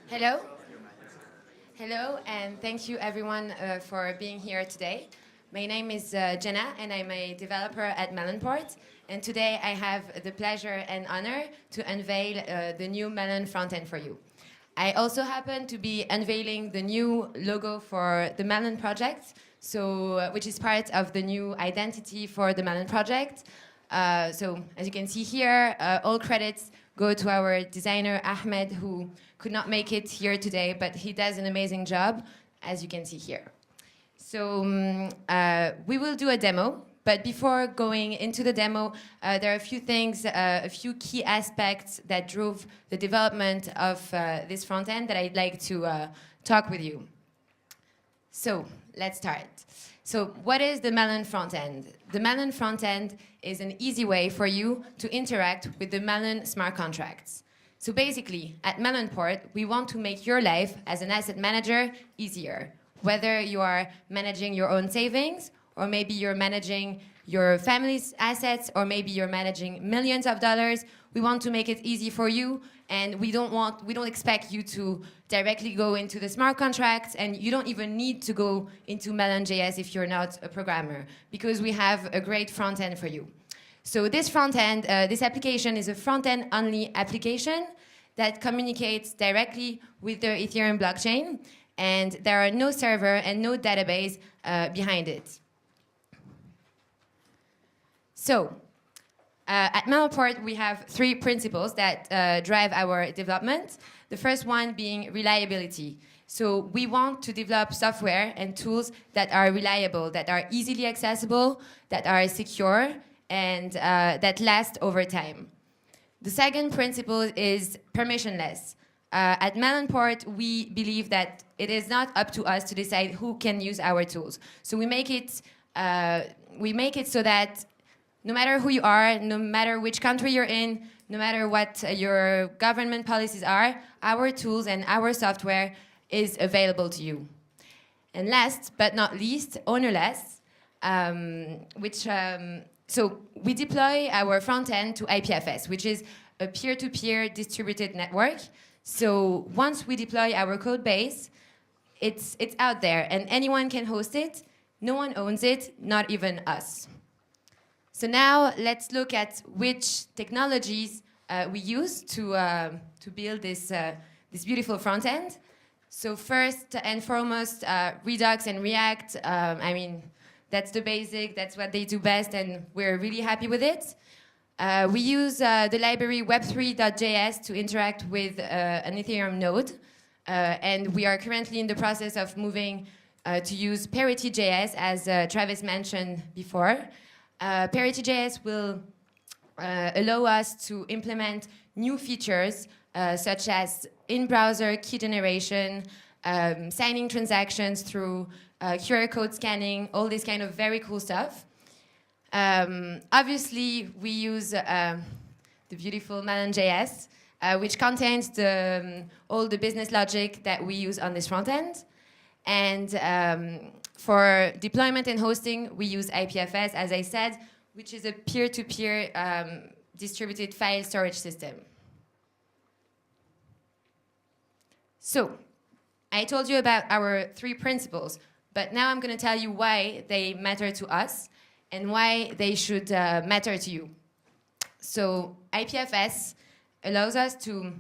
Hello. Hello, and thank you everyone for being here today. My name is Jenna, and I'm a developer at Melonport. And today I have the pleasure and honor to unveil the new Melon frontend for you. I also happen to be unveiling the new logo for the Melon project, which is part of the new identity for the Melon project. So as you can see here, all credits go to our designer Ahmed, who could not make it here today, but he does an amazing job, as you can see here. So we will do a demo, but before going into the demo, there are a few things, a few key aspects that drove the development of this front end that I'd like to talk with you. So let's start. So what is the Melon front end? The Melon front end is an easy way for you to interact with the Melon smart contracts. So basically, at Melonport, we want to make your life as an asset manager easier. Whether you are managing your own savings, or maybe you're managing your family's assets, or maybe you're managing millions of dollars, we want to make it easy for you, and we don't expect you to directly go into the smart contracts, and you don't even need to go into Melon.js if you're not a programmer, because we have a great front end for you. So this front end, this application is a front end only application that communicates directly with the Ethereum blockchain, and there are no server and no database behind it. So at Melonport, we have three principles that drive our development. The first one being reliability. So we want to develop software and tools that are reliable, that are easily accessible, that are secure, and that last over time. The second principle is permissionless. At Melonport, we believe that it is not up to us to decide who can use our tools. So we make it so that no matter who you are, no matter which country you're in, no matter what your government policies are, our tools and our software is available to you. And last but not least, ownerless, so we deploy our front end to IPFS, which is a peer-to-peer distributed network. So once we deploy our code base, it's out there, and anyone can host it. No one owns it, not even us. So now let's look at which technologies we use to build this beautiful front end. So first and foremost, Redux and React. I mean, that's the basic. That's what they do best, and we're really happy with it. We use the library web3.js to interact with an Ethereum node, and we are currently in the process of moving to use Parity.js, as Travis mentioned before. Parity.js will allow us to implement new features such as in-browser key generation, signing transactions through QR code scanning, all this kind of very cool stuff. Obviously, we use the beautiful Melon.js, which contains all the business logic that we use on this front end. And for deployment and hosting, we use IPFS, as I said, which is a peer-to-peer distributed file storage system. So, I told you about our three principles, but now I'm going to tell you why they matter to us and why they should matter to you. So, IPFS allows us to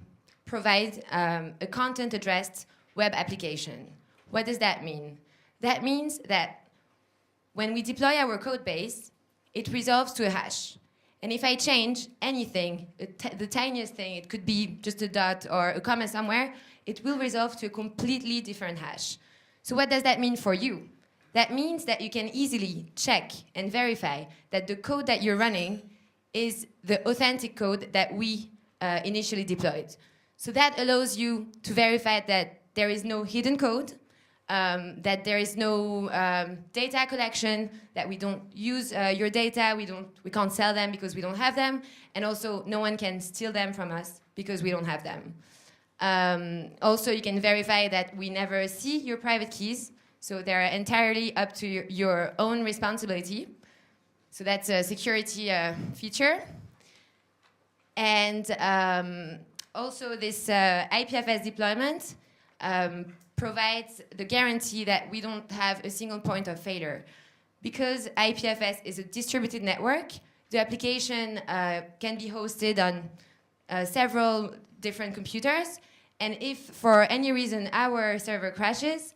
provide a content-addressed web application. What does that mean? That means that when we deploy our code base, it resolves to a hash. And if I change anything, the tiniest thing, it could be just a dot or a comma somewhere, it will resolve to a completely different hash. So what does that mean for you? That means that you can easily check and verify that the code that you're running is the authentic code that we initially deployed. So that allows you to verify that there is no hidden code, that there is no data collection, that we don't use your data, we can't sell them because we don't have them, and also no one can steal them from us because we don't have them. Also, you can verify that we never see your private keys, so they're entirely up to your own responsibility. So that's a security feature. And also, this IPFS deployment provides the guarantee that we don't have a single point of failure. Because IPFS is a distributed network, the application can be hosted on several different computers, and if for any reason our server crashes,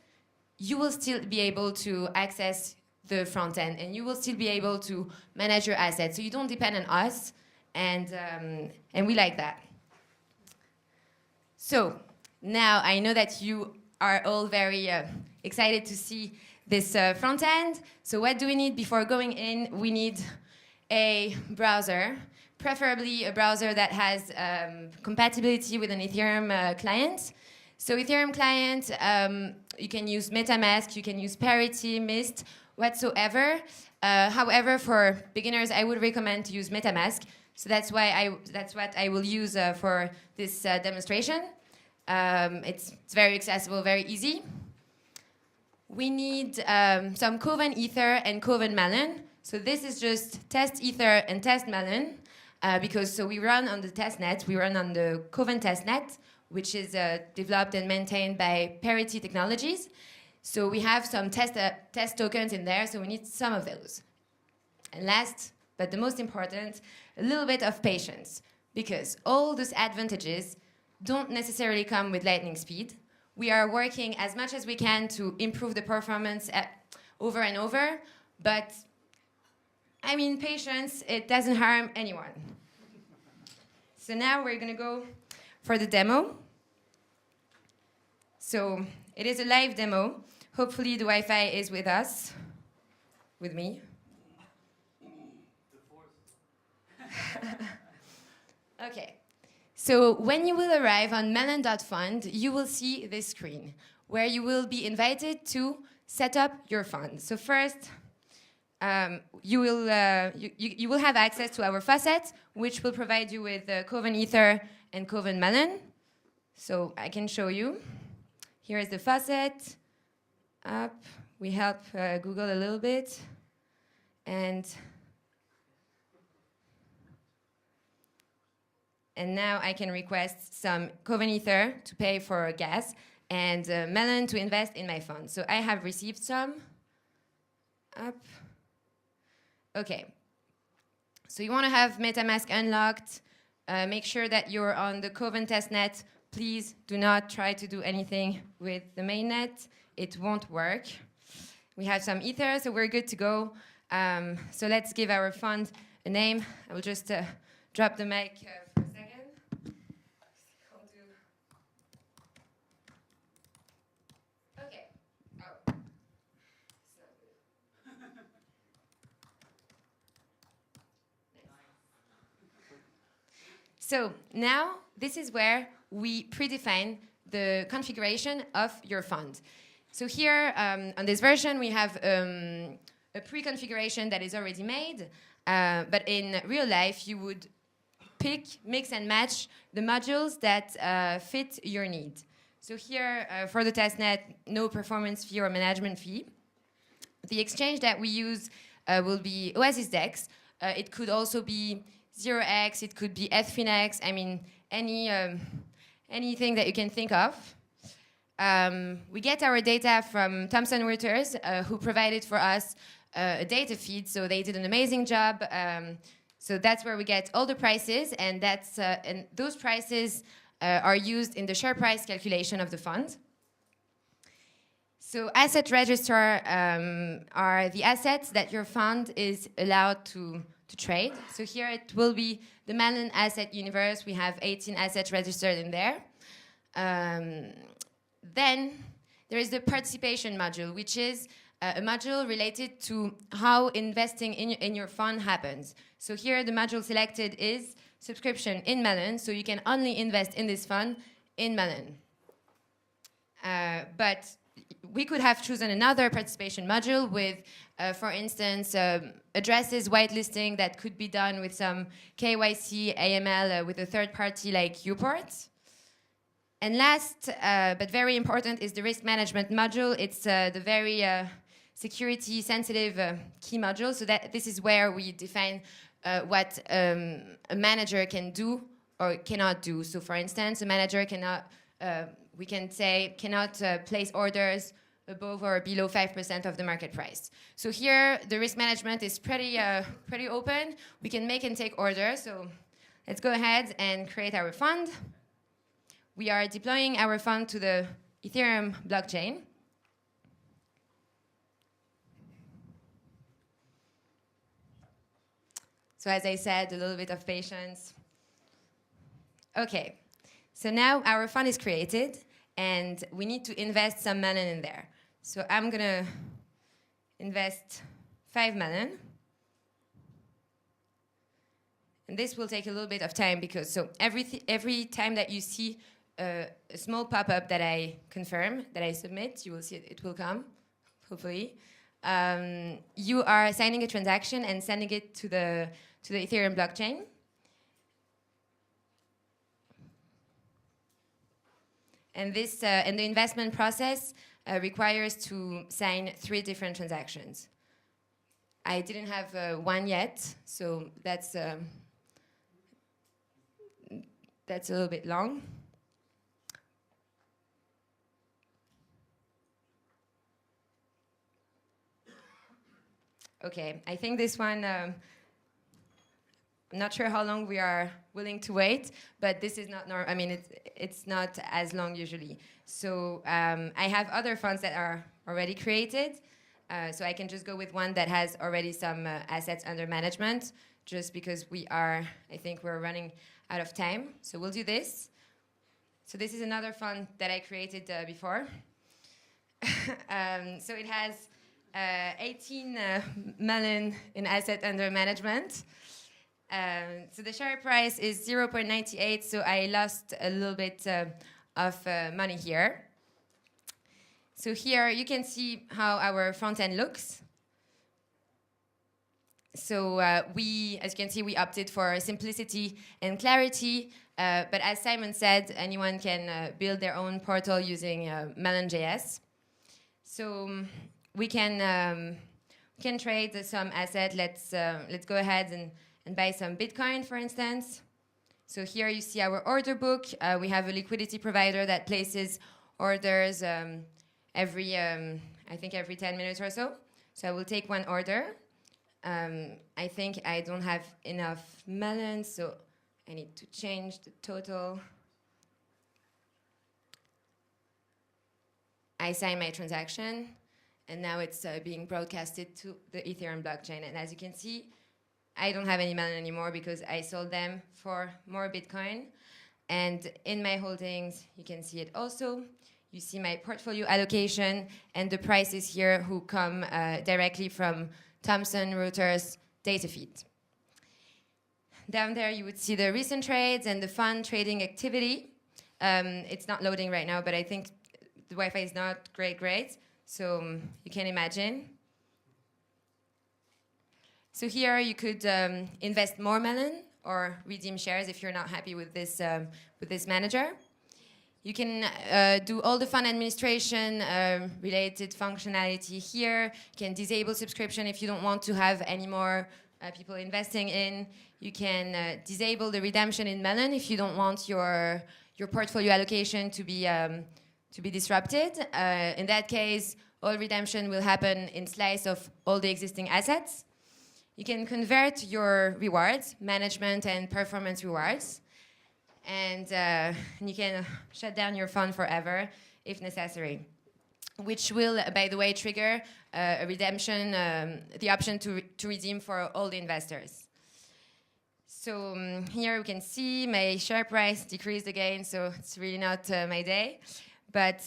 you will still be able to access the front end, and you will still be able to manage your assets. So you don't depend on us, and we like that. So now I know that you are all very excited to see this front end. So what do we need before going in? We need a browser, preferably a browser that has compatibility with an Ethereum client. So Ethereum client, you can use MetaMask, you can use Parity, Mist, whatsoever. However, for beginners, I would recommend to use MetaMask. So that's what I will use for this demonstration. It's very accessible, very easy. We need some Coven Ether and Coven Melon. So this is just test Ether and test Melon, because so we run on the testnet, we run on the Coven testnet, which is developed and maintained by Parity Technologies. So we have some test tokens in there, so we need some of those. And last, but the most important, a little bit of patience, because all those advantages don't necessarily come with lightning speed. We are working as much as we can to improve the performance over and over, but I mean, patience, it doesn't harm anyone. So now we're gonna go for the demo. So it is a live demo. Hopefully the Wi-Fi is with us, with me. Okay. So when you will arrive on melon.fund, you will see this screen where you will be invited to set up your fund. So first, you will have access to our faucet, which will provide you with Coven Ether and Coven Melon. So I can show you. Here is the faucet. Up. We help Google a little bit. And now I can request some Coven Ether to pay for gas and Melon to invest in my fund. So I have received some. Up. Okay. So you want to have MetaMask unlocked. Make sure that you're on the Coven testnet. Please do not try to do anything with the mainnet. It won't work. We have some Ether, so we're good to go. So let's give our fund a name. I will just drop the mic for a second. Okay. Oh. So now this is where we predefine the configuration of your fund. So here on this version, we have a pre-configuration that is already made, but in real life, you would pick, mix, and match the modules that fit your need. So here, for the testnet, no performance fee or management fee. The exchange that we use will be Oasis Dex. It could also be 0x, it could be Ethfinex, I mean, anything that you can think of. We get our data from Thomson Reuters, who provided for us a data feed, so they did an amazing job. So that's where we get all the prices, and those prices are used in the share price calculation of the fund. So asset register are the assets that your fund is allowed to trade. So here it will be the Melon asset universe. We have 18 assets registered in there. Then there is the participation module, which is a module related to how investing in your fund happens. So here the module selected is subscription in Melon, so you can only invest in this fund in Melon. But we could have chosen another participation module with, for instance, addresses whitelisting that could be done with some KYC, AML with a third party like Uport. And last, but very important, is the risk management module. It's the very security sensitive key module. So that this is where we define what a manager can do or cannot do. So for instance, a manager cannot, we can say, cannot place orders above or below 5% of the market price. So here, the risk management is pretty open. We can make and take orders. So let's go ahead and create our fund. We are deploying our fund to the Ethereum blockchain. So as I said, a little bit of patience. Okay, so now our fund is created, and we need to invest some Melon in there. So I'm gonna invest 5 Melon. And this will take a little bit of time because so every time that you see a small pop-up that I confirm, that I submit, you will see it will come, hopefully. You are signing a transaction and sending it to the Ethereum blockchain. And this and the investment process requires to sign 3 different transactions. I didn't have one yet, so that's a little bit long. Okay, I think this one, I'm not sure how long we are willing to wait, but this is not normal. I mean, it's not as long usually. So I have other funds that are already created, so I can just go with one that has already some assets under management, just because I think we're running out of time. So we'll do this. So this is another fund that I created before. So it has 18 Melon in asset under management. So the share price is 0.98, so I lost a little bit of money here. So here you can see how our front end looks. So as you can see, we opted for simplicity and clarity, but as Simon said, anyone can build their own portal using Melon.js. So we can trade some asset. Let's go ahead and buy some Bitcoin, for instance. So here you see our order book. We have a liquidity provider that places orders every 10 minutes or so. So I will take one order. I think I don't have enough Melon, so I need to change the total. I sign my transaction, and now it's being broadcasted to the Ethereum blockchain. And as you can see, I don't have any Melon anymore because I sold them for more Bitcoin. And in my holdings, you can see it also. You see my portfolio allocation and the prices here who come directly from Thomson Reuters data feed. Down there, you would see the recent trades and the fund trading activity. It's not loading right now, but I think the Wi-Fi is not great. So you can imagine. So here you could invest more Melon or redeem shares if you're not happy with this manager. You can do all the fund administration related functionality here. You can disable subscription if you don't want to have any more people investing in. You can disable the redemption in Melon if you don't want your portfolio allocation to be disrupted. In that case, all redemption will happen in slice of all the existing assets. You can convert your rewards, management and performance rewards, and you can shut down your fund forever if necessary, which will, by the way, trigger a redemption, the option to redeem for all the investors. So here we can see my share price decreased again, so it's really not my day. But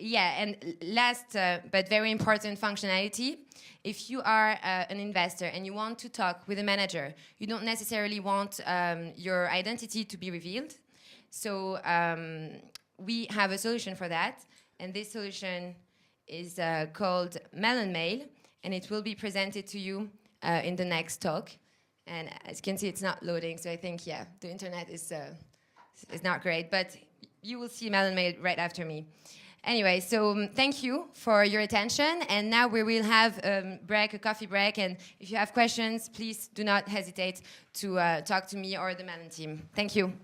yeah, and last but very important functionality, if you are an investor and you want to talk with a manager, you don't necessarily want your identity to be revealed. So we have a solution for that, and this solution is called Melon Mail, and it will be presented to you in the next talk. And as you can see, it's not loading, so I think, yeah, the internet is not great, but you will see Melon Mail right after me. Anyway, so thank you for your attention. And now we will have a coffee break. And if you have questions, please do not hesitate to talk to me or the Melon team. Thank you.